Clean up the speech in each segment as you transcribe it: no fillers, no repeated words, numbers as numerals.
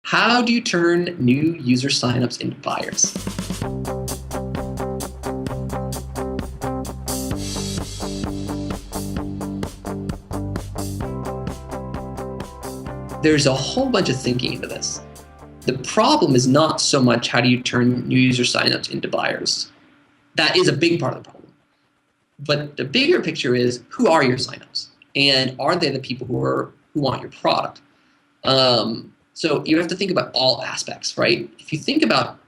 How do you turn new user signups into buyers? There's a whole bunch of thinking into this. The problem is not so much how do you turn new user signups into buyers. That is a big part of the problem. But the bigger picture is, who are your signups? And are they the people who want your product? So you have to think about all aspects, right? If you think about,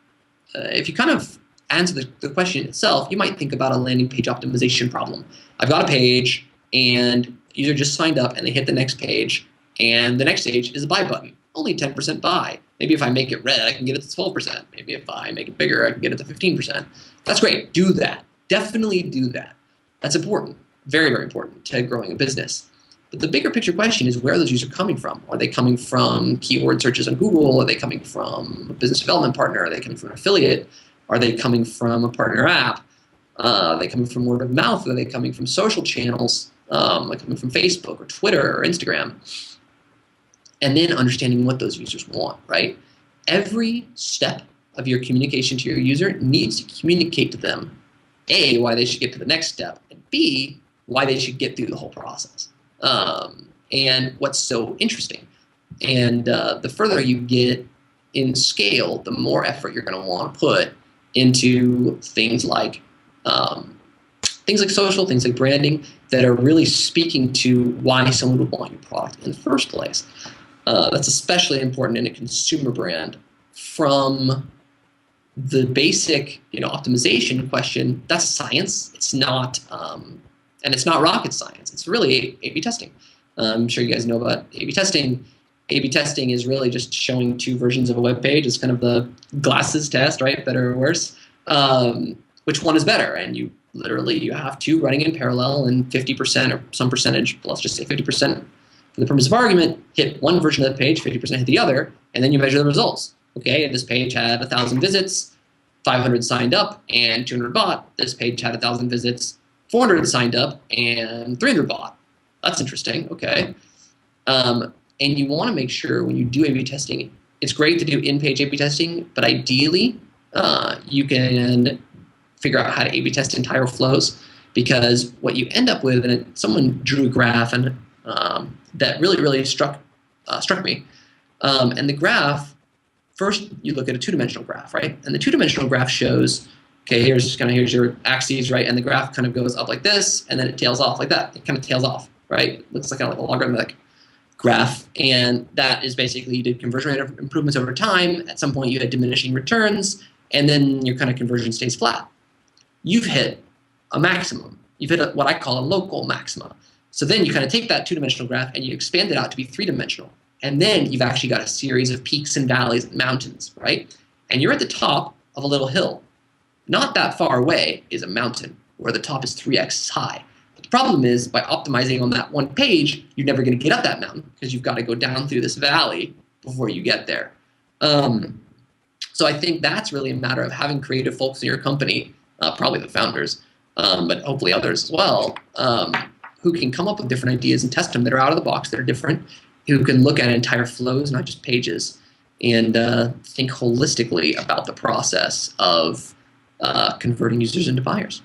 if you kind of answer the question itself, you might think about a landing page optimization problem. I've got a page and user just signed up and they hit the next page, and the next stage is a buy button. Only 10% buy. Maybe if I make it red, I can get it to 12%. Maybe if I make it bigger, I can get it to 15%. That's great. Do that. Definitely do that. That's important. Very, very important to growing a business. But the bigger picture question is, where are those users coming from? Are they coming from keyword searches on Google? Are they coming from a business development partner? Are they coming from an affiliate? Are they coming from a partner app? Are they coming from word of mouth? Are they coming from social channels, like coming from Facebook or Twitter or Instagram? And then understanding what those users want, right? Every step of your communication to your user needs to communicate to them, A, why they should get to the next step, and B, why they should get through the whole process. And what's so interesting, and the further you get in scale, the more effort you're going to want to put into things like social, things like branding, that are really speaking to why someone would want your product in the first place. That's especially important in a consumer brand. From the basic, optimization question, that's science. It's not, and it's not rocket science. It's really A/B testing. I'm sure you guys know about A/B testing. A/B testing is really just showing two versions of a web page. It's kind of the glasses test, right? Better or worse. Which one is better? And you have two running in parallel, and 50% or some percentage, let's just say 50%, for the purpose of argument, hit one version of the page, 50% hit the other, and then you measure the results. Okay, this page had 1,000 visits, 500 signed up, and 200 bought. This page had 1,000 visits, 400 signed up, and 300 bought. That's interesting. Okay. And you want to make sure when you do A/B testing, it's great to do in-page A/B testing, but ideally you can figure out how to A/B test entire flows, because what you end up with, and someone drew a graph and that really struck me, and the graph, first you look at a two-dimensional graph, right? And the two-dimensional graph shows, okay, here's your axes, right? And the graph kind of goes up like this, and then it tails off like that. It kind of tails off, right? It looks like a logarithmic graph, and that is basically you did conversion rate improvements over time. At some point you had diminishing returns, and then your kind of conversion stays flat. You've hit a maximum. You've hit what I call a local maxima. So then you kind of take that two-dimensional graph and you expand it out to be three-dimensional. And then you've actually got a series of peaks and valleys and mountains, right? And you're at the top of a little hill. Not that far away is a mountain where the top is 3x high. But the problem is, by optimizing on that one page, you're never going to get up that mountain because you've got to go down through this valley before you get there. So I think that's really a matter of having creative folks in your company, probably the founders, but hopefully others as well, who can come up with different ideas and test them that are out of the box, that are different, who can look at entire flows, not just pages, and think holistically about the process of converting users into buyers.